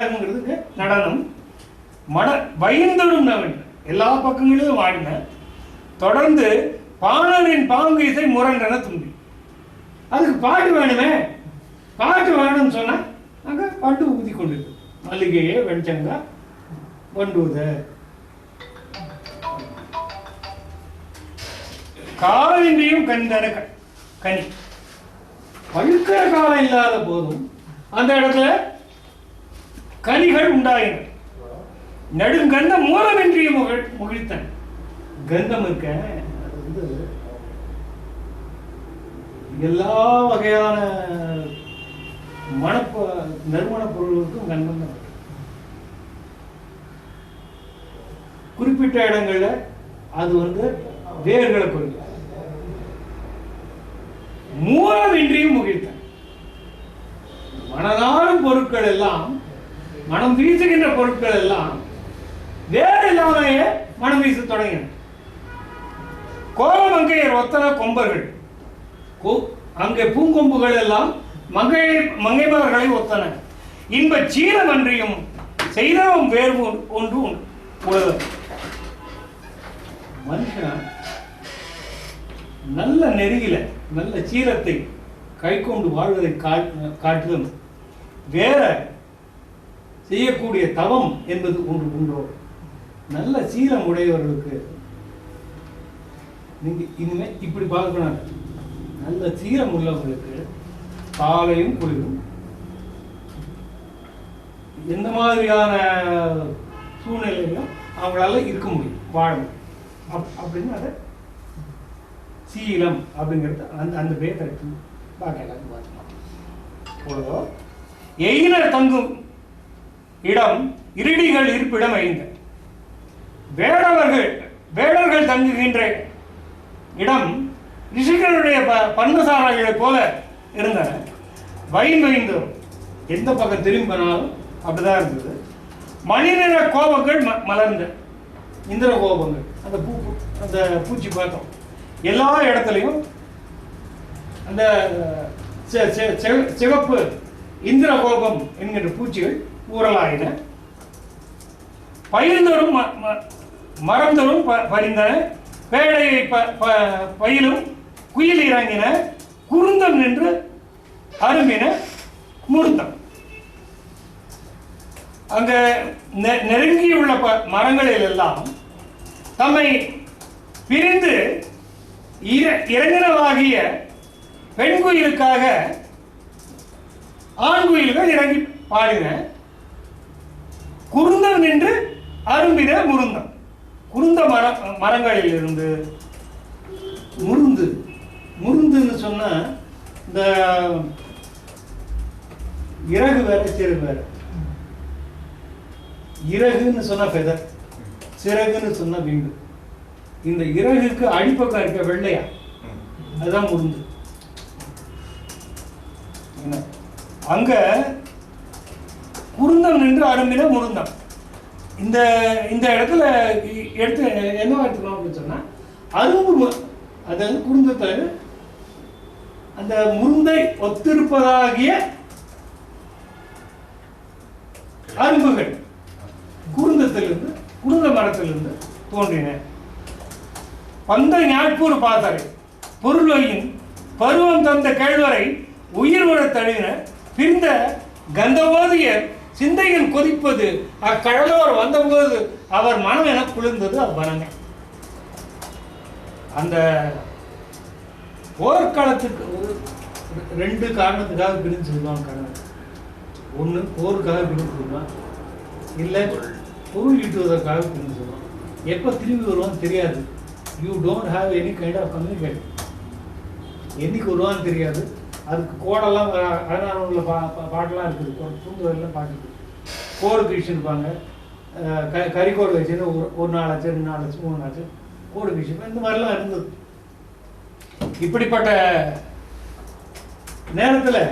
நடனம் வைந்தரும் நவன் எல்லா பக்கங்களிலும் ஆடின. தொடர்ந்து பாணரின் பாங்கு இசை முரண்டன தும்பி. அதுக்கு பாட்டு வேணுமே, பாட்டு வேணும்னு சொன்னா அங்க பண்டு ஊதி கொண்டிருக்கு. மல்லிகையே வெண்சங்கா வண்டூத காலின்றியும் கண்டன கனி. பழுக்கிற காலம் இல்லாத போதும் அந்த இடத்துல கனிகள் உண்டாயின. நெடுங்கந்த மூலமின்றிய முகிழ்த்தன். கந்தம் இருக்க அது வந்து எல்லா வகையான நறுமண பொருளுக்கும் கந்தம் தான். குறிப்பிட்ட இடங்கள்ல அது வந்து வேர்களை குறிக்கும். மூலமின்றியும் முகிழ்த்தன். மனதாரும் பொருட்கள் எல்லாம், மனம் வீசுகின்ற பொருட்கள் எல்லாம் வேறு இல்லாமையே மனம் வீச தொடங்கின. கோலமங்கையர் ஒத்தன கொம்பர்கள், அங்கே பூங்கொம்புகள் எல்லாம் மங்கைமார்களை ஒத்தன. இன்ப சீரம் அன்றியும் செய்தவம் வேறு ஒன்று உலகம். மனுஷன் நல்ல நெருகில நல்ல சீரத்தை கை கொண்டு வாழ்வதை காட்டிலும் வேற செய்யக்கூடிய தவம் என்பது ஒன்று உண்டோ? நல்ல சீரம் உடையவர்களுக்கு நீங்க இனிமே இப்படி பார்க்கணும். நல்ல சீரம் உள்ளவர்களுக்கு காலையும் குளிரும் எந்த மாதிரியான சூழ்நிலையிலும் அவங்களால இருக்க முடியும், வாழ முடியும். அப்படின்னு அதை சீலம் அப்படிங்கிறது அந்த பேர் இருக்கு. பாக்க எல்லாத்தையும் பார்த்துக்கலாம். எயினர் தங்கும் இடம் இருடிகள் இருப்பிடம் ஐந்து. வேடர்கள் தங்குகின்ற இடம் ரிஷிகளுடைய பன்னசாலைகளை போல இருந்தன. வைந்தோம் எந்த பக்கம் திரும்பினாலும் அப்படிதான் இருந்தது. மணிநிற கோபங்கள் மலர்ந்த இந்திர கோபங்கள், அந்த பூச்சி பார்த்தோம் எல்லா இடத்துலையும். அந்த சிவப்பு இந்திர கோபம் என்கின்ற பூச்சிகள் ஊரலாயின. பயிர்ந்தோறும் மரந்தோறும் பறிந்தன. பேடையை பயிலும் குயில் இறங்கின. குருந்தம் நின்று அரும்பின முருந்தம். அங்க நெருங்கியுள்ள மரங்களில் எல்லாம் தம்மை பிரிந்து இறங்கினவாகிய பெண் குயிலுக்காக ஆண் குயில்கள் இறங்கி பாடின. குருந்தம் நின்று அரும்பின முருந்தம். குருந்த மரங்களில் இருந்து முருந்துன்னு சொன்னா இந்த இறகு வேற சிறகு வேற. இறகுன்னு சொன்னா ஃபெதர், சிறகுன்னு சொன்னா விங்கு. இந்த இறகுக்கு அடிப்பக்கம் இருக்க வெள்ளையா அதுதான் முருந்து. அங்க குருந்தம் நின்று அரும்பின முருந்தம். இந்த இடத்துல எடுத்து என்ன எடுத்துக்கணும் அப்படின்னு சொன்னா அரும்பு, அதாவது குருந்தத்தில் அந்த முருந்தை ஒத்திருப்பதாகிய அரும்புகள் குருந்தத்திலிருந்து, குருந்த மரத்திலிருந்து தோன்றின. பந்த ஞாட்பூர் பாசறை பொருளையின் பருவம் தந்த கேழ்வரை உயிர் உட தழுவின. பிரிந்த கந்தபோதியர் சிந்தையில் கொதிப்பது அக்கடலோர் வந்தபோது அவர் மனம் என குளிர்ந்தது அவ்வனங்க. அந்த போர்க்களத்துக்கு ரெண்டு காரணத்துக்காக பிரிஞ்சு சொல்லுவாங்க கணவன். ஒன்று போருக்காக பிரிஞ்சு சொல்லுவான், இல்லை பொருள் ஈட்டுவதற்காக பிரிஞ்சு சொல்லுவான். எப்போ திரும்பி வருவான்னு தெரியாது. You don't have any kind of communicate. என்னைக்கு வருவான்னு தெரியாது. அதுக்கு கோடெல்லாம் அழகான பாட்டெல்லாம் இருக்குது, தூங்குவதெல்லாம் பாட்டு இருக்குது. கோடு கிழிச்சுருப்பாங்க, கறிக்கோடு வச்சுன்னு ஒரு நாள் ஆச்சு, 2 நாள் ஆச்சு, 3 நாள் ஆச்சு, கோடு கிழிச்சுருப்பாங்க. இந்த மாதிரிலாம் இருந்தது. இப்படிப்பட்ட நேரத்தில்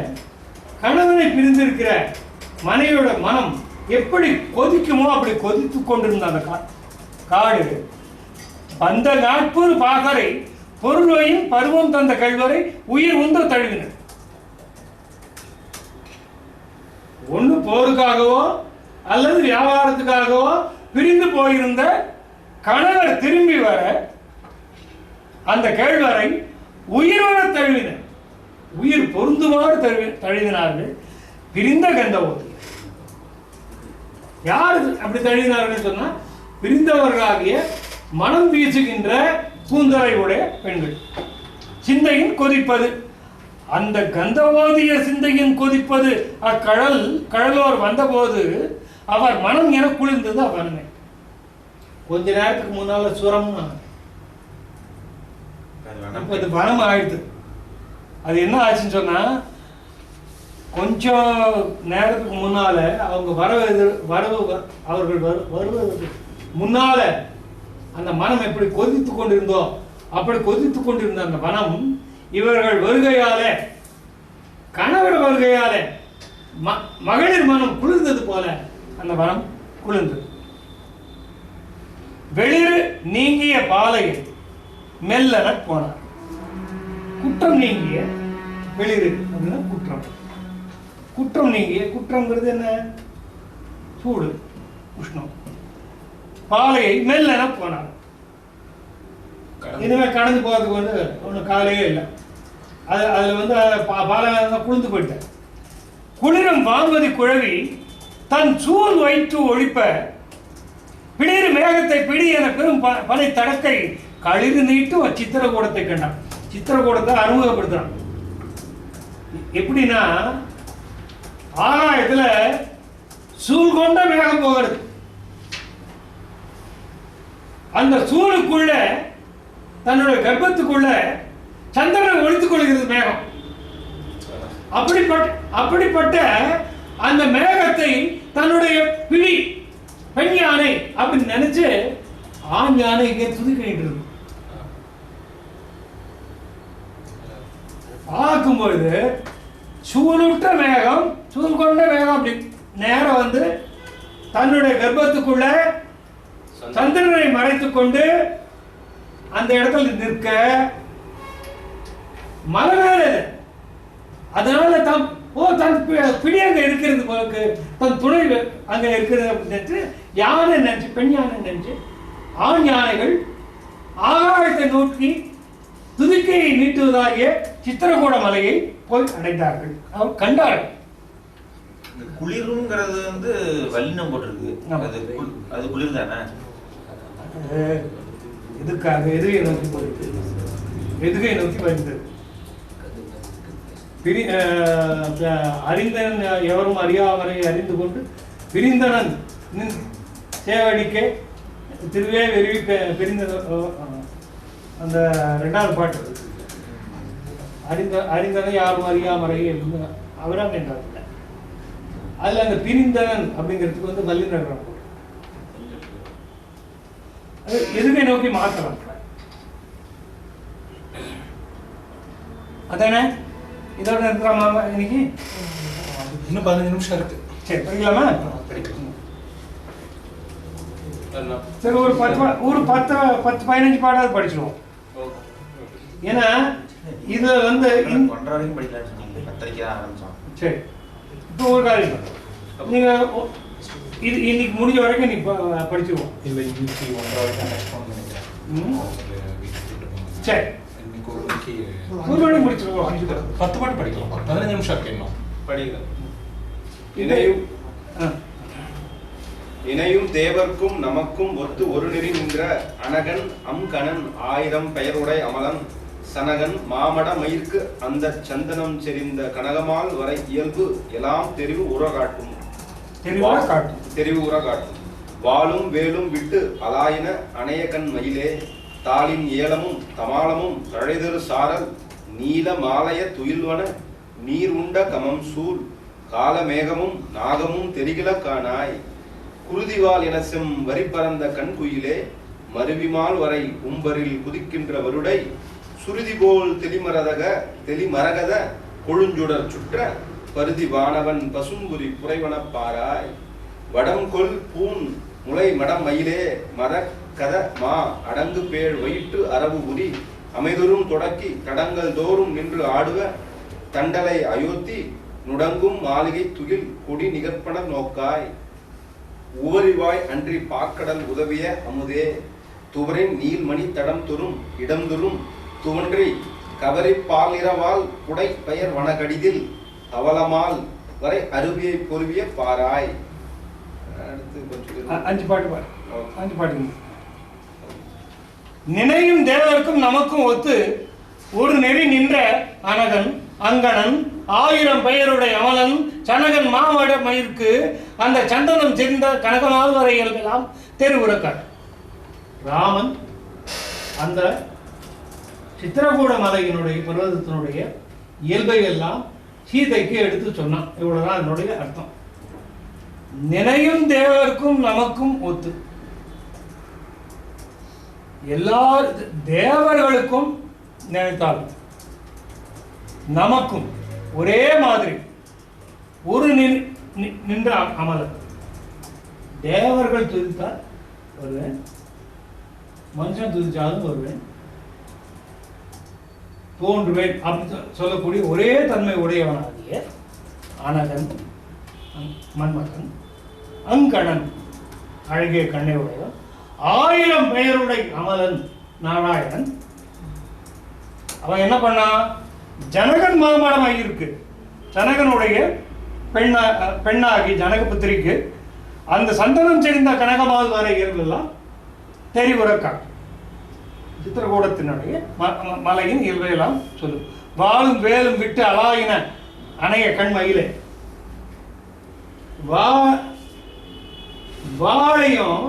கணவனை பிரிந்திருக்கிற மனைவியோட மனம் எப்படி கொதிக்குமோ அப்படி கொதித்து கொண்டிருந்த அந்த காடு. அந்த நாட்பூர் பாசறை பொருளையும் பருவம் தந்த கல்வரை உயிர் உந்த தழுவினர். ஒன்று போருக்காகவோ அல்லது வியாபாரத்துக்காகவோ பிரிந்து போயிருந்த கணவர் திரும்பி வர அந்த கேழ்வரை உயிரோட தழுவின, உயிர் பொருந்துமாறு தழுவினார்கள் பிரிந்த கந்தவதி. யார் அப்படி தழுவினார்கள் சொன்னா பிரிந்தவர்களாகிய மனம் வீசுகின்ற கூந்தலை உடைய பெண்கள். சிந்தையின் கொதிப்பது, அந்த கந்தவோதிய சிந்தையின் கொதிப்பது கடலோர் வந்தபோது அவர் மனம் என குளிர்ந்தது. அவனே கொஞ்ச நேரத்துக்கு முன்னால சுரம், இப்ப இது வனம் ஆயிடுது. அது என்ன ஆச்சுன்னு சொன்னா கொஞ்சம் நேரத்துக்கு முன்னால அவங்க அவர்கள் வருவதற்கு முன்னால அந்த மனம் எப்படி கொதித்து கொண்டிருந்தோ அப்படி கொதித்து கொண்டிருந்த அந்த மனம் இவர்கள் வருகையாலே, கணவர் வருகையாலே மகளிர் மனம் குளிர்ந்தது போல அந்த மனம் குளிர்ந்தது. வெளிர் நீங்கிய பாலையில் மெல்லன போனார். குற்றம் நீங்கிய வெளிர் அப்படின்னா குற்றம், குற்றம் நீங்கிய, குற்றம்ங்கிறது என்ன? சூடு, உஷ்ணம். பாலையை மெல்லன போனார். இனிமே கடந்து போறதுக்கு வந்து ஒன்றும் காலையே இல்லை. அதுல பாலை குளிர்ந்து போயிட்டேன். குளிரும் வான்மதி குழவி தன் சூழ் வயிற்று ஒழிப்ப பிடிறு மேகத்தை பிடி என பெரும் பனை தடக்கை களிறு நீட்டு சித்திரக்கூடத்தை கண்டான். சித்திரக்கூடத்தை அறிமுகப்படுத்துறான். எப்படின்னா ஆகாயத்துல சூழ் கொண்ட மேகம் போகிறது. அந்த சூழுக்குள்ள தன்னுடைய கர்ப்பத்துக்குள்ள சந்திரனை ஒழித்துக் கொள்கிறது மேகம். அப்படிப்பட்ட அந்த மேகத்தை தன்னுடைய பிடி பெண் யானை அப்படின்னு நினைச்சு ஆண் யானை இங்கே துதிக்கிட்டு இருக்கு. பார்க்கும்பொழுது சூழுட்ட மேகம், சூழ் கொண்ட மேகம் அப்படி நேரம் வந்து தன்னுடைய கர்ப்பத்துக்குள்ள சந்திரனை மறைத்துக் கொண்டு அந்த இடத்துல நிற்க மலை மேல. அதனால தன் பிடி அங்க இருக்கிறது போல, தன் துணை அங்க இருக்கிறது நினைச்சு யானை நினைச்சு, பெண் யானை நினைச்சு ஆண் யானைகள் ஆகாயத்தை நோக்கி துதிக்கையை நீட்டுவதாகிய சித்திரகூட மலையை போய் அடைந்தார்கள். அவர் கண்டார்கள். குளிருங்கிறது வந்து வல்லினம் போட்டிருக்கு, அது குளிர் தானே? எதுக்காக எதுகை நோக்கி போயிட்டு, எதுகை நோக்கி வருகிறது. அறிந்தனன் எவரும் அறியாமரை அறிந்து கொண்டு பிரிந்தனன் சேவடிக்க திருவே வெறுவி பிரிந்த அந்த ரெண்டாவது பாட்டு. அறிந்தன யாரும் அறியாமரை அவராக என்றார். அதுல அந்த பிரிந்தனன் அப்படிங்கிறதுக்கு வந்து வல்லினர் எதுகை நோக்கி மாற்றலாம். அதானே? இதோட இருக்கிறாமா இன்னைக்கு? இன்னும் 15 நிமிஷம் இருக்கு. சரி, படிக்கலாமா? சரி, ஒரு 10-15 பாடாவது படிச்சிடுவோம். ஏன்னா இதுல வந்து 1:30 வரைக்கும் படிக்கலாம்னு சொன்னீங்க, 10:30 ஆரம்பிச்சோம். சரி, இப்போ ஒரு காரியம் நீங்க இது இன்னைக்கு முடிஞ்ச வரைக்கும் நீ படிச்சிருவோம். இல்லை, இன்னைக்கு 1:30 வரைக்கும் எக்ஸ்போன் பண்ணிக்கிறேன். சரி, ஒரு மணி முடிச்சிருவோம். 10 பாட்டு படிக்கலாம். 15 நிமிஷம் இருக்கு இன்னும். படிக்கலாம். இணையும் தேவர்க்கும் நமக்கும் ஒத்து ஒரு நெறி நின்ற அனகன் அம்கணன் 1000 பெயருடை அமலன் சனகன் மாமட மயிர்க்கு அந்த சந்தனம் செறிந்த கனகமால் வரை இயல்பு எல்லாம் தெரிவு உறகாட்டும். தெரிவு உறகாட்டும். வாளும் வேலும் விட்டு அலாயின அணையகன் மயிலே தாளின் ஏலமும் தமாலமும் தழைதரு சாரல் நீல மாலய துயில்வன நீர் உண்ட கமம் சூழ் காலமேகமும் நாகமும் தெரிகில காணாய் குருதிவால் என செம் வரி பறந்த கண்குயிலே மருவிமால் வரை உம்பரில் குதிக்கின்ற வருடை சுருதி போல் தெளிமரகத கொழுஞ்சுடர் சுற்ற பருதி வானவன் பசும்புரி புரைவன பாராய் வடம்கொள் பூன் முளை மடம் மயிலே மரக்கத மா அடங்கு பேழ் வயிற்று அரவு உரி அமைதொரும் தொடக்கி தடங்கள் தோறும் நின்று ஆடுவ தண்டலை அயோத்தி நுடங்கும் மாளிகை துகில் கொடி நிகற்பன நோக்காய். உவரிவாய் அன்றி பாக்கடல் உதவிய அமுதே துவரின் நீள்மணி தடம் துரும் இடம்துரும் துவன்றி கவரி பாலிரவால் புடை பெயர் வனகடிதில் தவளமால் வரை அருவியை பொருவிய பாராய். அடுத்து கொஞ்சம் 5 பாட்டு பாடு. 5 பாட்டு. நினையும் தேவருக்கும் நமக்கும் ஒத்து ஒரு நெறி நின்ற அனகன் அங்கணன் 1000 பெயருடைய அமலன் சனகன் மாமட மயிருக்கு அந்த சந்தனம் தெரிந்த கனகமால் வரை இயல்பெல்லாம் தெருவுறக்கார். ராமன் அந்த சித்திரகூட மலையினுடைய பர்வதத்தினுடைய இயல்பை எல்லாம் சீதைக்கு எடுத்து சொன்னான். இவ்வளவுதான் என்னுடைய அர்த்தம். நினையும் தேவருக்கும் நமக்கும் ஒத்து. எல்லா தேவர்களுக்கும் நினைத்தாலும் நமக்கும் ஒரே மாதிரி ஒரு நின்ற அமலன். தேவர்கள் துதித்தால் வருவேன், மனுஷன் துதிச்சாலும் வருவேன், தோன்றுவேன் அப்படின்னு சொல்லக்கூடிய ஒரே தன்மை உடையவனாகிய அனகன் மன்மகன் அங்கணன் அழகிய கண்ணை உடையவன் 1000 பெயருடைய அமலன் நாராயணன். அவன் என்ன பண்ணா? ஜனகன் மாமடமாக இருக்கு. ஜனகனுடைய பெண்ணாகி ஜனகபுத்திரிக்கு அந்த சந்தனம் செறிந்த கனகமால் வர இயல்பெல்லாம் தெரிவுறக்கா. சித்திரகூடத்தினுடைய மலையின் இயல்பையெல்லாம் சொல்லும். வாழும் வேலும் விட்டு அலாயின அணைய கண்மயிலே. வாழையும்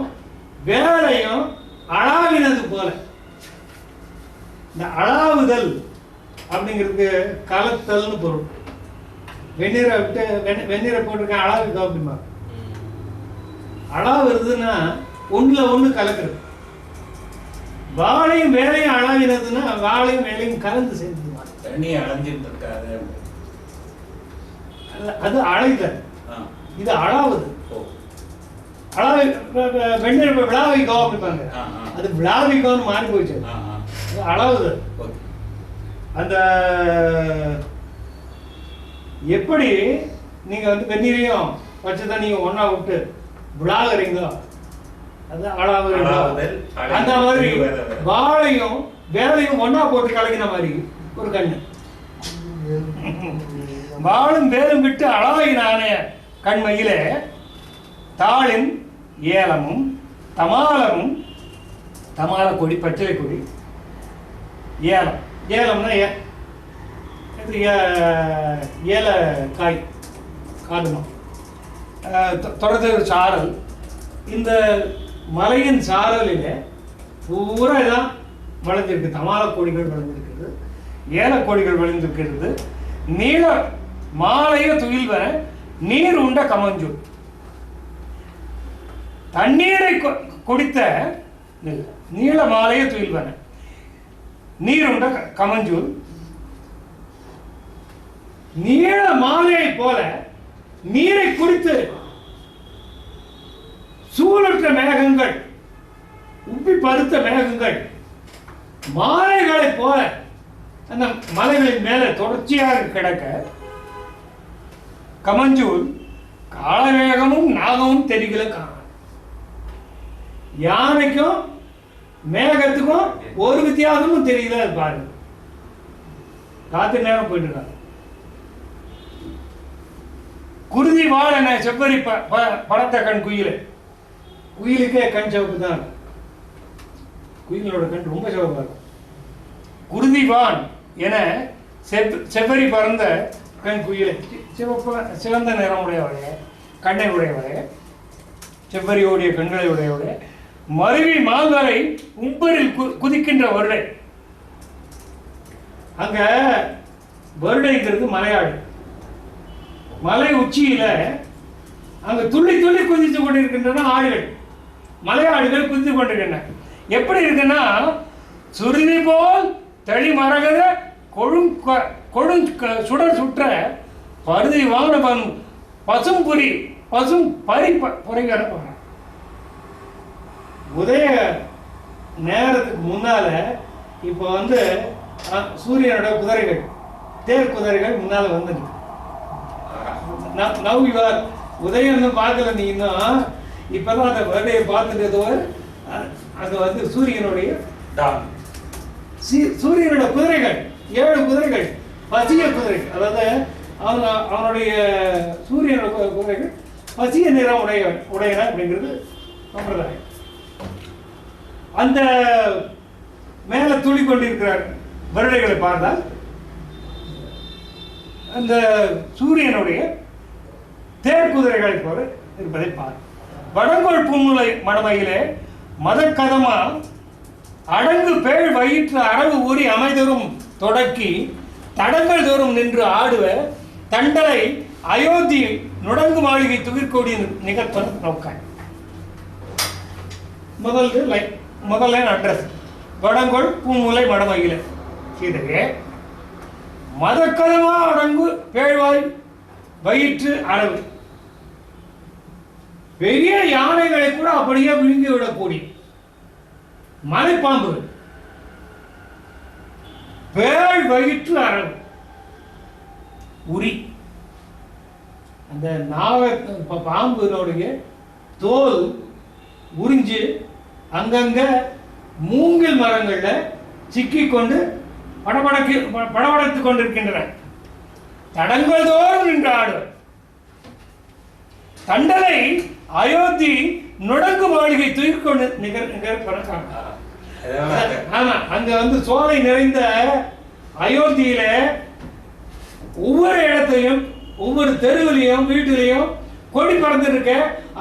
வேலையும் அழாவினது போல. இந்த அழாவுதல் அப்படிங்கிறது கலத்தல்னு பொருள். வெந்நீரை விட்டு வெந்நீரை போட்டிருக்கேன் அழாவுதோ அப்படிமா. அழாவு இருந்ததுன்னா ஒண்ணுல ஒண்ணு கலக்குறது. வாழையும் வேலையும் அழாவினதுன்னா வாழையும் வேலையும் கலந்து சேர்ந்துமா. தண்ணி அழைஞ்சிட்டு இருக்காது. அது அழைதல், இது அழாவுது. வெந்நீர் விழாவிக்கோ அப்படிப்பாங்க. அது விழாவிக்கோன்னு மாறி போச்சு. அழாவுது. அந்த எப்படி நீங்க வந்து வெந்நீரையும் பச்சை தண்ணியும் ஒன்னா விட்டு விழாகிறீங்களோ அது அழாவுறீங்களோ, அந்த மாதிரி வாழையும் வேலையும் ஒன்னா போட்டு கலக்கின மாதிரி ஒரு கண்ணு. வாழும் வேலும் விட்டு அழாயினான கண்மையிலே தாளின் ஏலமும் தமாலமும், தமால கொடி பச்சை கொடி, ஏலம், ஏலம்னா ஏலக்காய் காதுமா, தொடர்ந்து ஒரு சாரல். இந்த மலையின் சாரலில் பூரா இதான் வளைஞ்சிருக்கு. தமால கொடிகள் வளைஞ்சிருக்கிறது, ஏலக்கொடிகள் வளைஞ்சிருக்கிறது. நீல மாலைய துயில் வர நீர் உண்ட கமஞ்சூர். தண்ணீரை குடித்த நீல மாலைய துயில் வர நீர் உண்ட கமஞ்சூர். நீல மாலையை போல நீரை குடித்து சூழற்ற மேகங்கள், உப்பி பருத்த மேகங்கள் மாலைகளை போல அந்த மலைகளின் மேல தொடர்ச்சியாக கிடக்க கமஞ்சூர் காலமேகமும் நாகமும் தெரியல காண. யானைக்கும் மேகத்துக்கும் ஒரு வித்தியாசமும் தெரியல. பாருங்க, ராத்திரி நேரம் போயிட்டு இருக்காங்க. குருதி வாழ செவ்வரி படத்த கண் குயிலு. குயிலுக்கே கண் சிவப்பு தான். குயிலோட கண் ரொம்ப சிவப்பா இருக்கும். குருதிவான் என செவ்வரி பறந்த கண் குயிலை, சிவப்பு சிவந்த நிறம் உடையவடைய கண்ணை உடையவடைய செவ்வரி ஓடிய கண்களை உடையவடைய மருவி மால்வரை உம்பரில் குதிக்கின்ற வருடை. அங்க வருடைங்கிறது மலையாடு. மலை உச்சியில அங்க துள்ளி துள்ளி குதித்து கொண்டிருக்கின்றன ஆடுகள், மலையாடுகள் குதித்து கொண்டிருக்கின்றன. எப்படி இருக்குன்னா சுருதி போல் தளி மரகத கொழும் சுடர் சுற்ற பருதி வானவன் பசும் புரி பசும் பறி புரைகிற. உதய நேரத்துக்கு முன்னால இப்போ வந்து சூரியனோட குதிரைகள், தேர் குதிரைகள் முன்னால வந்துருக்கு. நவ் யுவர் உதயம் பார்க்கல நீ இன்னும். இப்பதான் அந்த குழந்தையை பார்த்துட்டு அங்க வந்து சூரியனுடைய டான் சூரியனோட குதிரைகள் 7 குதிரைகள் பசிய குதிரைகள், அதாவது அவனுடைய சூரியனோட குதிரைகள் பசிய நிறம் உடையன அப்படிங்கிறது சம்பிரதாயம். அந்த மேல துளி கொண்டிருக்கிறார் வருடைகளை பார்த்தால் அந்த சூரியனுடைய தேர்குதிரைகளை போல இருப்பதை பார். வடங்கோள் பூமுலை மடமையிலே மதக்கதமா அடங்கு பேழ் வயிற்று அரவு ஊறி அமைதரும் தொடக்கி தடங்கள் தோறும் நின்று ஆடுவ தண்டலை அயோத்தி நுடங்கு மாளிகை துகிர்கோடி நிகழ்ப்பன் நோக்காய். முதல் லைன் அட்ரஸ் வடங்கோள் பூமுலை மடமையில சீதையே மதக்கதமா அடங்கு பேழ்வாய் வயிற்று அரவு, பெரிய யானைகளை கூட அப்படியே விழுங்கி விடக்கூடிய மலைப்பாம்பு பேழ் வயிற்று அரவு உரி, அந்த பாம்புடைய தோல் உறிஞ்சு அங்கங்க மூங்கில் மரங்கள்ல சிக்கிக் கொண்டு படபடத்துக் கொண்டிருக்கின்றன. தடங்கள் தோறும் நின்று ஆடு தண்டலை அயோத்தி நுடங்கு மாளிகை தூக்கிக்கொண்டு ஆமா, அங்க வந்து சோலை நிறைந்த அயோத்தியில ஒவ்வொரு இடத்தையும் ஒவ்வொரு தெருவிலையும் வீட்டிலையும் கொடி பறந்து இருக்க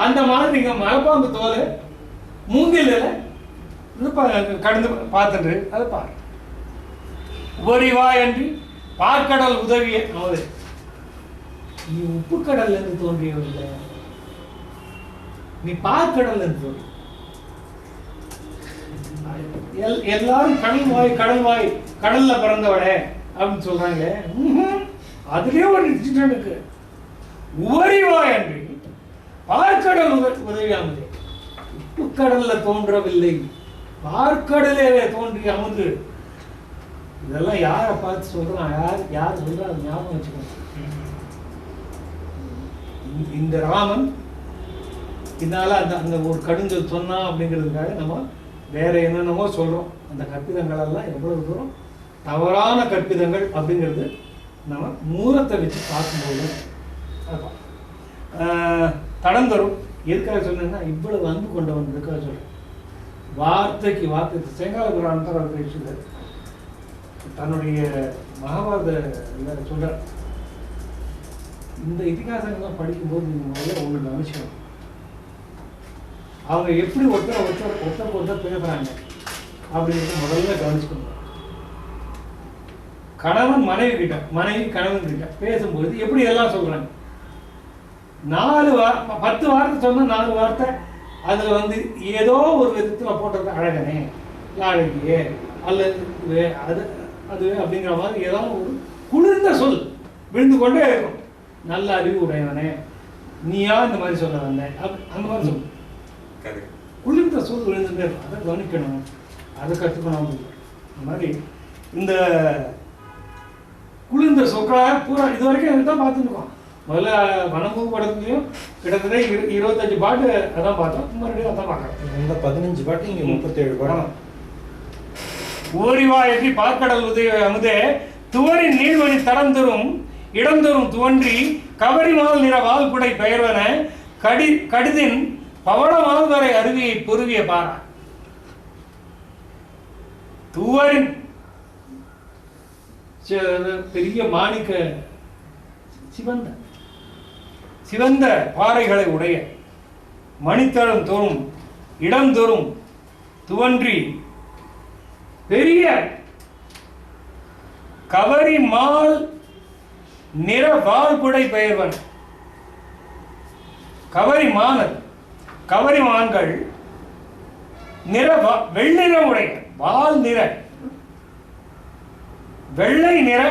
அந்த மாதிரி இங்க மலைப்பாம்பு தோல் மூங்கில் கடந்து பார்த்துட்டு அதை பாரு. உபரிவா என்று பார்க்கடல் உதவிய அவரு, நீ உப்பு கடல்ல இருந்து தோன்றியவில்லை, நீ பார்க்கடல்ல இருந்து தோன்றி. எல்லாரும் கடல் வாய் கடல்ல பிறந்தவளே அப்படின்னு சொல்றாங்க. அதுலயே ஒரு இருக்கு, உபரிவா என்று பார்க்கடல் உதவியாமது, உப்பு கடல்ல தோன்றவில்லை, பார்க்கடலே தோன்றி அமுது. இதெல்லாம் யாரை பார்த்து சொல்றான், யார் சொல்றா அது ஞாபகம் வச்சுக்கணும். இந்த ராமன் இதனால அந்த ஒரு கடுஞ்சல் சொன்னா அப்படிங்கிறதுக்காக நம்ம வேற என்னென்னமோ சொல்றோம். அந்த கற்பிதங்கள் எல்லாம் எவ்வளவு தூரம் தவறான கற்பிதங்கள் அப்படிங்கிறது நம்ம மூலத்தை வச்சு பார்க்கும்போது தடந்தரும் எதுக்காக சொன்னா இவ்வளவு அன்பு கொண்டவன் இருக்காக சொல்றேன். வார்த்தைக்கு வார்த்தை செங்கால புராணத்தை அவர் பேசுது, தன்னுடைய மகாபாரத சொல்ற இந்த இதிகாசங்கள்லாம் படிக்கும்போது நீங்க முதல்ல உங்களுக்கு அவசியம் அவங்க எப்படி ஒருத்தர் பேசுறாங்க அப்படிங்கிறது முதல்ல கவனிச்சுக்கணும். கணவன் மனைவி கிட்ட, மனைவி கணவன் கிட்ட பேசும்போது எப்படி எல்லாம் சொல்றாங்க. 10 வார்த்தை சொன்னா 4 வார்த்தை அதுல வந்து ஏதோ ஒரு விதத்துல போட்டது அழகனே, அழகியே, அல்லது அது அப்படிங்கிற மாதிரி ஏதாவது ஒரு குளிர்ந்த சொல் விழுந்து கொண்டே இருக்கும். நல்ல அறிவு உடையவனே, நீயா இந்த மாதிரி சொல்ல வந்த அந்த மாதிரி சொல்லு, குளிர்ந்த சொல் விழுந்துட்டே இருக்கும். அதை கவனிக்கணும், அதை கற்றுக்கணும். அந்த மாதிரி இந்த குளிர்ந்த சொற்களாக பூரா இது வரைக்கும் தான் பார்த்துருக்கோம். முதல்ல வனம்பூ படத்துலையும் கிட்டத்தட்ட 25 பாட்டு அதான் பார்த்தோம். மறுபடியும் அதான் பார்க்கறோம். இந்த 15 பாட்டு இங்கே 37 பாடம். ஓரிவா எற்றி பார்க்கடல் உதவி அமுதே துவரின் நீள்வழி தடந்தரும் இடந்தரும் துவன்றி கவரிமால் நிற வால்குடை பெயர்வன கடிதின் பவள மால்வரை அருவியை பொருவிய பாரா. துவரின் பெரிய மாணிக்க சிவந்த பாறைகளை உடைய மணித்தளம் தோறும் இடந்தோறும் துவன்றி பெரிய கவரி மால் நிற வால்குடை பெயர்வன். கவரி மான்கள் நிற வெள்ளை உடைய வால் நிற வெள்ளை நிற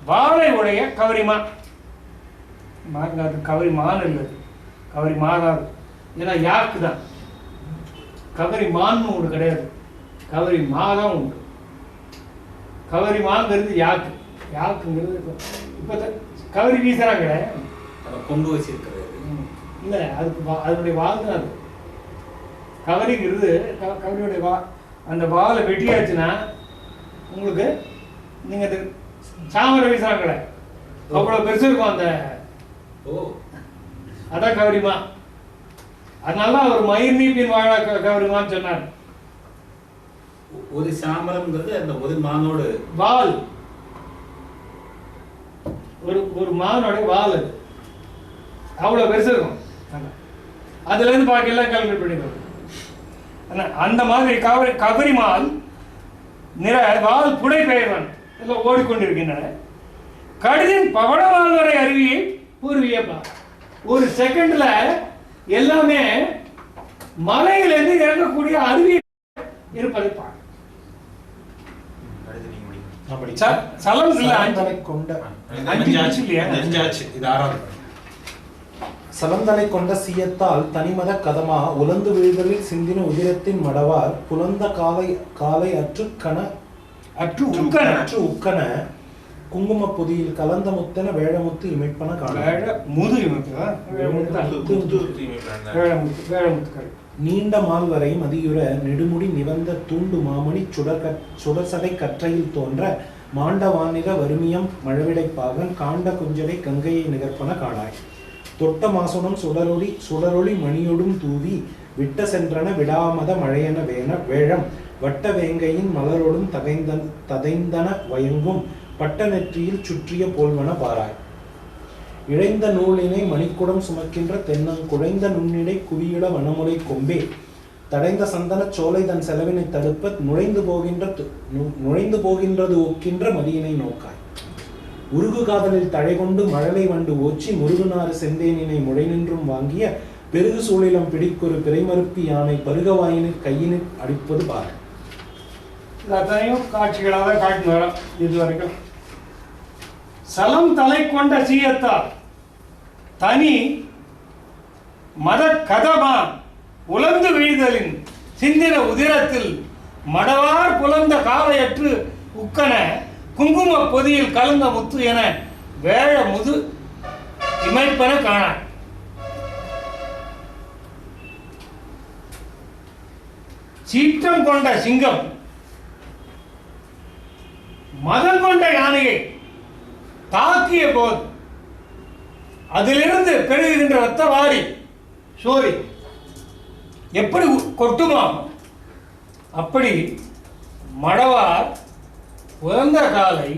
வாழை உடைய கவரிமான். கவரி மான் இல்லை, கவரி மாறாது. ஏன்னா யாக்கு தான் கவரி மான்னு ஒன்று கிடையாது, கவரி மாதான் உண்டு. கவரி மாங்கிறது யாக்கு, யாக்குங்கிறது இப்போ கவரி வீசுறாங்க கொண்டு வச்சிருக்கிறது. இல்லை அதுக்கு அதனுடைய வால் தான் அது. கவரிங்கிறது கவரியோடைய அந்த வாலை வெட்டியாச்சுன்னா உங்களுக்கு நீங்கள் அது சாமரை வீசுறாங்களே அவ்வளோ பெருசு இருக்கும் அந்த. அதான் கவரிமா. அதனால அவர் மயிர் நீப்பின் வாழ கவரிமான்னு சொன்னார். ஒரு சாமரம்ங்கிறது அந்த ஒரு மானோட வால், ஒரு மானோட வால் அது அவ்வளோ பெருசு இருக்கும். அதுலேருந்து பாக்கி எல்லாம் கால்குலேட் பண்ணிடுவோம். அந்த மாதிரி கவரிமால் நிற வால் புடை பெயர்வன் எல்லாம் ஓடிக்கொண்டிருக்கின்றன. கடிதின் பவளவால் வரை அருவியை பூர்வியப்பா. ஒரு செகண்ட்ல எல்லாமே மலையிலிருந்து இறங்கக்கூடிய அருவி இருப்பதை பார்க்க. சலம் சலந்தலை கொண்ட இது ஆறாவது. சலந்தலை கொண்ட சீயத்தால் தனிமத கதமா உலந்து விழுதலில் சிந்தின உதிரத்தின் மடவார் புலந்த காலை அற்று உக்கன குங்கும பொதியில் கலந்த முத்தன வேழமுத்து இமைப்பன நீண்ட மால் வரை மதியுற நெடுமுடி நிவந்த தூண்டு மாமணி சுடர்சடை கற்றையில் தோன்ற மாண்ட வானில வறுமியம் மழவிடைப்பாகன் காண்ட குஞ்சலை கங்கையை நிகர்ப்பன காணாய். தொட்ட மாசுனம் சுடரொளி மணியொடும் தூவி விட்ட சென்றன விடாமத மழையென வேழம் வட்ட வேங்கையின் மலரோடும் ததைந்தன வயங்கும் பட்ட நெற்றியில் சுற்றிய போல்வன பாராய். இழைந்த நூலினை மணிக்குடம் சுமக்கின்ற தென்னங்குழைந்த நுண்ணிடை குவியிட வனமுலை கொம்பே தடைந்த சந்தன சோலை தன் செலவினை தடுப்ப நுழைந்து போகின்றது ஒக்கின்ற மதியினை நோக்காய். உருகு காதலில் தழை கொண்டு மழலை வண்டு ஓச்சி முருகுநாறு செந்தேனினை முளை நின்றும் வாங்கிய பெருகு சூழிலம் பிடிக்கொரு பிறைமறுப்பி யானை பருகவாயினில் கையினில் அடிப்பது பாரு. அத்தனையும் காட்சிகளாக காட்டி வரோம் இதுவரைக்கும். சலம் தலை கொண்ட சீயத்தால் தனி மத கதமான் உலர்ந்து வீழ்தலின் சிந்தின உதிரத்தில் மடவார் புலந்த காலையற்று உக்கன குங்கும பொதியில் கலந்த முத்து என வேழ முது இமைப்பன காணாய். சீற்றம் கொண்ட சிங்கம் மதம் கொண்ட யானையை தாக்கிய போது அதிலிருந்து பெருகுகின்ற ரத்த வாரி சோரி எப்படி கொட்டுமா அப்படி மடவார் உயர்ந்த காலை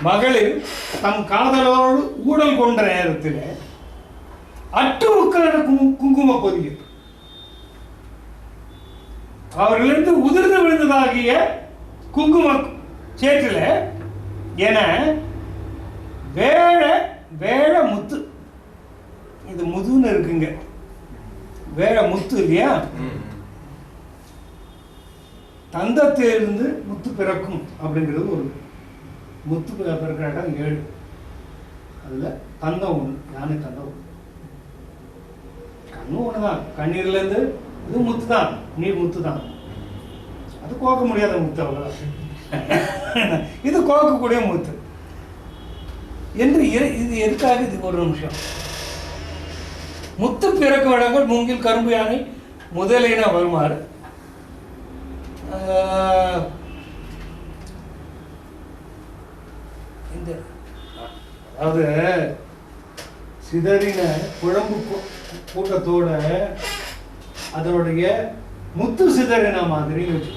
மகளிர் தம் காதலோடு ஊடல் கொண்ட நேரத்தில் அட்டு உக்கர குங்கும பொதியில் அவர்களிருந்து உதிர்ந்து விழுந்ததாகிய குங்கும சேற்றில் என வேழ முத்து. இது முதுன்னு இருக்குங்க, வேழ முத்து இல்லையா? தந்தத்திலிருந்து முத்து பிறக்கும் அப்படிங்கிறது ஒரு முத்து பிறக்கிற இடம் 7. அதில் தந்தம் ஒன்று, யானை தந்தம் ஒன்று. கண்ணும் ஒன்று தான், கண்ணீர்லேருந்து இது முத்து தான், நீர் முத்து தான். அது கோக்க முடியாத முத்து, அவ்வளோதான். இது கோக்கக்கூடிய முத்து என்று இது எதுக்காக? இது ஒரு நிமிஷம். முத்து பிறக்கும் இடங்கள் மூங்கில் கரும்பு யானை முதலின வருமாறு இந்த அதாவது சிதறின குழம்பு கூட்டத்தோட அதனுடைய முத்து சிதறின மாதிரி வச்சு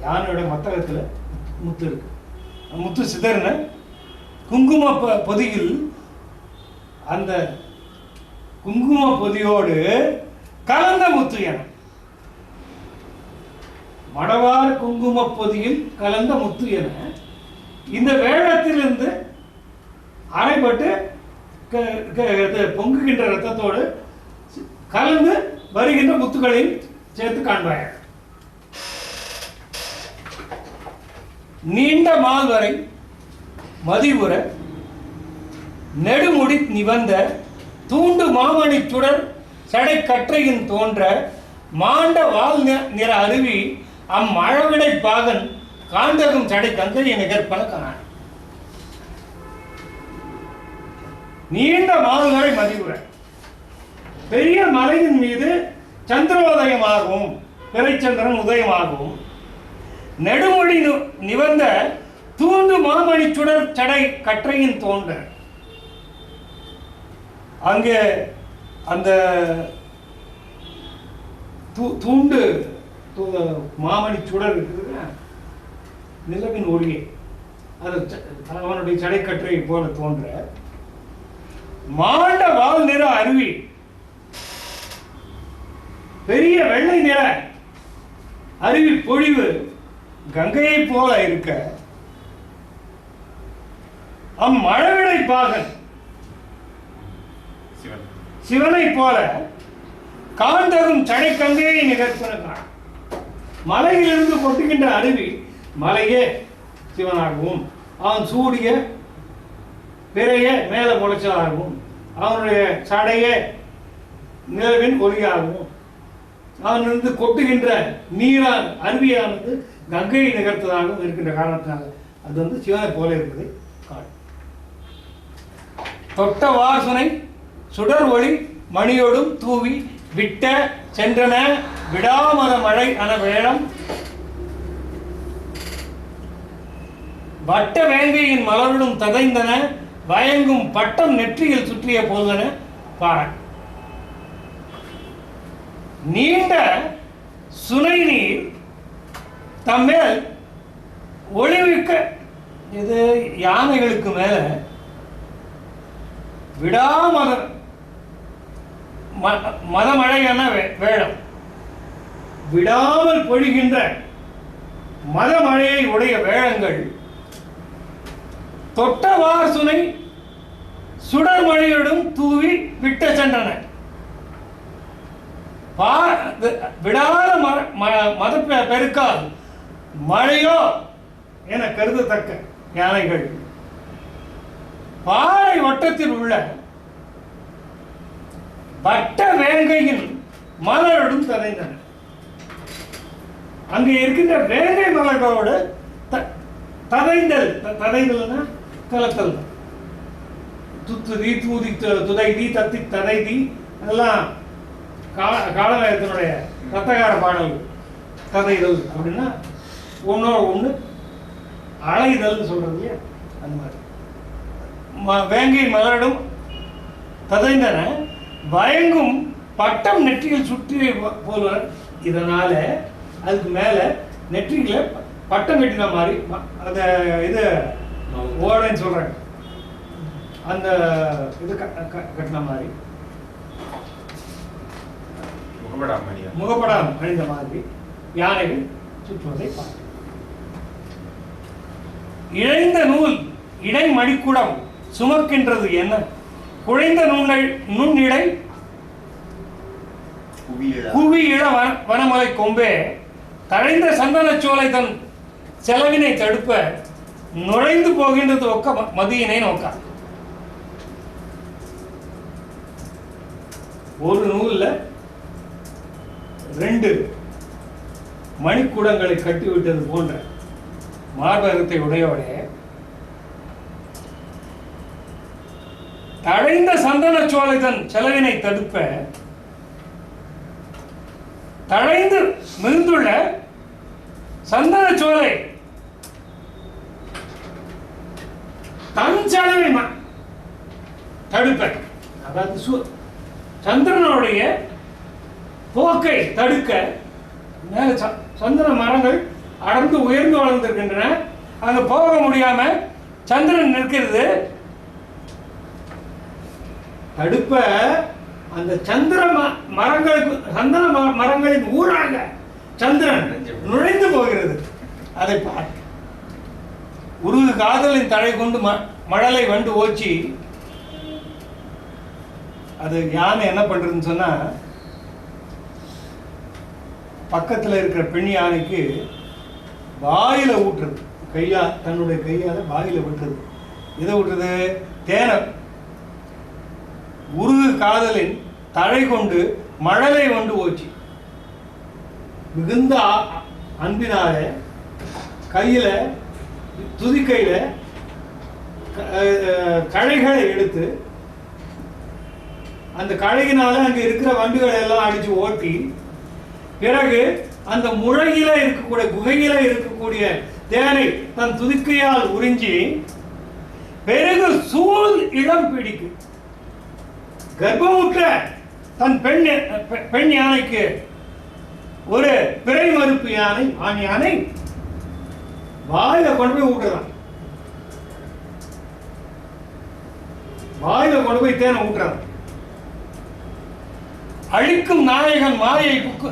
யானையோட மத்தகத்துல முத்து இருக்கு. முத்து சிதறின குங்கும பொதியில் அந்த குங்கும பொதியோடு கலந்த முத்து என மடவார் குங்கும பொதியில் கலந்த முத்து என இந்த வேழத்திலிருந்து அரைப்பட்டு பொங்குகின்ற ரத்தத்தோடு கலந்து வருகின்ற முத்துக்களையும் சேர்த்து காண்பார்கள். நீண்ட மால் வரை மதிவுற நெடுமுடி நிவந்த தூண்டு மாமணி சுடர் சடை கற்றையின் தோன்ற மாண்ட வால் நிற அருவி அம்மழவிடை பாகன் காந்தகும் சடை கங்கையை நிகர்ப்பன காண. நீண்ட மால்வரை மதிவுரை. பெரிய மலையின் மீது சந்திரோதயமாகவும் பிறைச்சந்திரன் உதயமாகவும் நெடுமொழி நிவந்த தூண்டு மாமணி சுடர் சடை கற்றையின் தோன்ற. அங்கே அந்த தூண்டு மாமணி சுடர் இருக்குதுன்னா நிலவின் ஒளியை அது அவனுடைய சடைக்கற்றை போல தோன்ற. மாண்ட வால் நிற அருவி பெரிய வெள்ளை நிற அருவி பொழிவு கங்கையை போல இருக்க அம்மழவிடை பாகன் சிவனை போல காந்தரும் சடை கங்கையை நிகழ்த்தினான். மலையிலிருந்து கொட்டுகின்ற அருவி மலையே சிவனாகவும் அவன் சூடிய பிறைய மேல முளைச்சதாகவும் அவனுடைய சடைய நிலவின் ஒளியாகவும் அவனிருந்து கொட்டுகின்ற நீரான் அருவியானது கங்கையை நிகழ்த்ததாகவும் இருக்கின்ற காரணத்தினால அது வந்து சிவனை போல இருப்பதை காணும். தொட்ட வாசுனை சுடர் ஒளி மணியோடும் தூவி விட்ட சென்றன விடாமத மழை அன வேளம் வட்ட வேங்கையின் மலருடும் ததைந்தன வயங்கும் பட்டம் நெற்றியில் சுற்றிய போதன பார. நீண்ட சுனை நீர் தம்மேல் ஒளிவிக்க இது யானைகளுக்கு மேல விடாமத மதமழையான வேளம் விடாமல் பொழிகின்ற மதமழையை உடைய வேளங்கள் தொட்டவார் சுனை சுடர்மணியுடன் தூவி விட்ட சென்றன. விடாத மத பெருக்கால் மழையோ என கருதத்தக்க யானைகள் பாறை வட்டத்தில் உள்ள வட்ட வேங்கையின் மலருடன் ததைந்தன. அங்கே இருக்கின்ற வேங்கை மலர்களோடு ததைந்தல் ததைந்தல்னா கலத்தல் துத்துதி தூதி துதைதி தத்தி ததைதி அதெல்லாம் காலநேரத்தினுடைய ரத்தகார பாடல். ததைதல் அப்படின்னா ஒன்னோட ஒன்று அலைதல் சொல்றது இல்லையா, அந்த மாதிரி வேங்கை மலரிடும் ததைந்தன பயங்கும் பட்டம் நெற்றியில் சுற்றி போல. இதனால அதுக்கு மேல நெற்றியில பட்டம் கட்டின மாதிரி அந்த இது ஓடன்னு சொல்றாங்க, அந்த இது கட்டின மாதிரி முகப்படாம் அணிந்த மாதிரி யானைகள் சுற்றுவதை பார்க்க. இழைந்த நூல் இடை மடிக்குடம் சுமக்கின்றது என்ன குழைந்த நுண்ணிடை குவி இள வனமலை கொம்பே தழைந்த சந்தன சோலை தன் செலவினை தடுப்ப நுழைந்து போகின்றது ஒக்க மதியினை நோக்க. ஒரு நூல்ல 2 மணிக்கூடங்களை கட்டிவிட்டது போன்ற மார்பகத்தை உடையோட தழைந்த சந்தன சோலை தன் செலவினை தடுப்ப தழைந்து மிகுந்துள்ள சந்தன சோலை தன் செலவை தடுப்ப, அதாவது சந்திரனுடைய போக்கை தடுக்க மேல சந்திர மரங்கள் அடர்ந்து உயர்ந்து வளர்ந்திருக்கின்றன. அங்க போக முடியாம சந்திரன் நிற்கிறது. தடுப்ப அந்த சந்திர மரங்களுக்கு சந்தன மரங்களின் ஊராக சந்திரன் நுழைந்து போகிறது. அதை பார்க்க உருகு காதலின் தழை கொண்டு மழலை வண்டு ஓச்சி. அது யானை என்ன பண்றதுன்னு சொன்னா பக்கத்தில் இருக்கிற பெண் யானைக்கு வாயில ஊட்டுறது, தன்னுடைய கையால வாயில விட்டுறது. எதை விட்டுறது? தேனை. உருகு காதலின் தழை கொண்டு மழலை வண்டு ஓச்சி. மிகுந்த அன்பினால கையில துதிக்கையில கழைகளை எடுத்து அந்த கழுகினால அங்க இருக்கிற வண்டுகளை எல்லாம் அடிச்சு ஓட்டி, பிறகு அந்த முழகில இருக்கக்கூடிய குகையில இருக்கக்கூடிய தேனை தன் துதிக்கையால் உறிஞ்சி பிறகு சூழ் இடம் பிடிக்கு கர்ப்பமுற்ற தன் பெண் யானைக்கு ஒரு பிறை மறுப்பு யானை, ஆண் யானை வாயில கொண்டு போய் ஊட்டுறான். வாயில கொண்டு போய் தேனை ஊட்டுறான். அழிக்கும் நாயகன் மாயை புக்கு.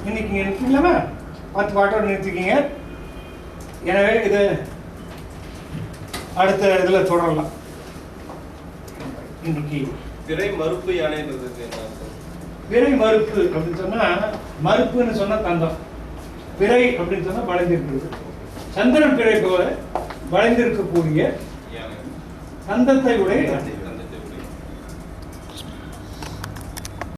இன்னைக்கு நிறுத்திக்கலாமா? 10 பாட்டோட நிறுத்திக்கிங்க. எனவே இது அடுத்த இதுல தொடரலாம். இன்னைக்கு பிறை மறுப்பு யானைன்றது என்ன? பிறை மறுப்பு அப்படின்னு சொன்னா, மறுப்புன்னு சொன்னா தந்தம், பிறை அப்படின்னு சொன்னா வளைந்திருக்கிறது. சந்திரன் பிறை போல வளைந்திருக்கக்கூடிய தந்தத்தை உடைய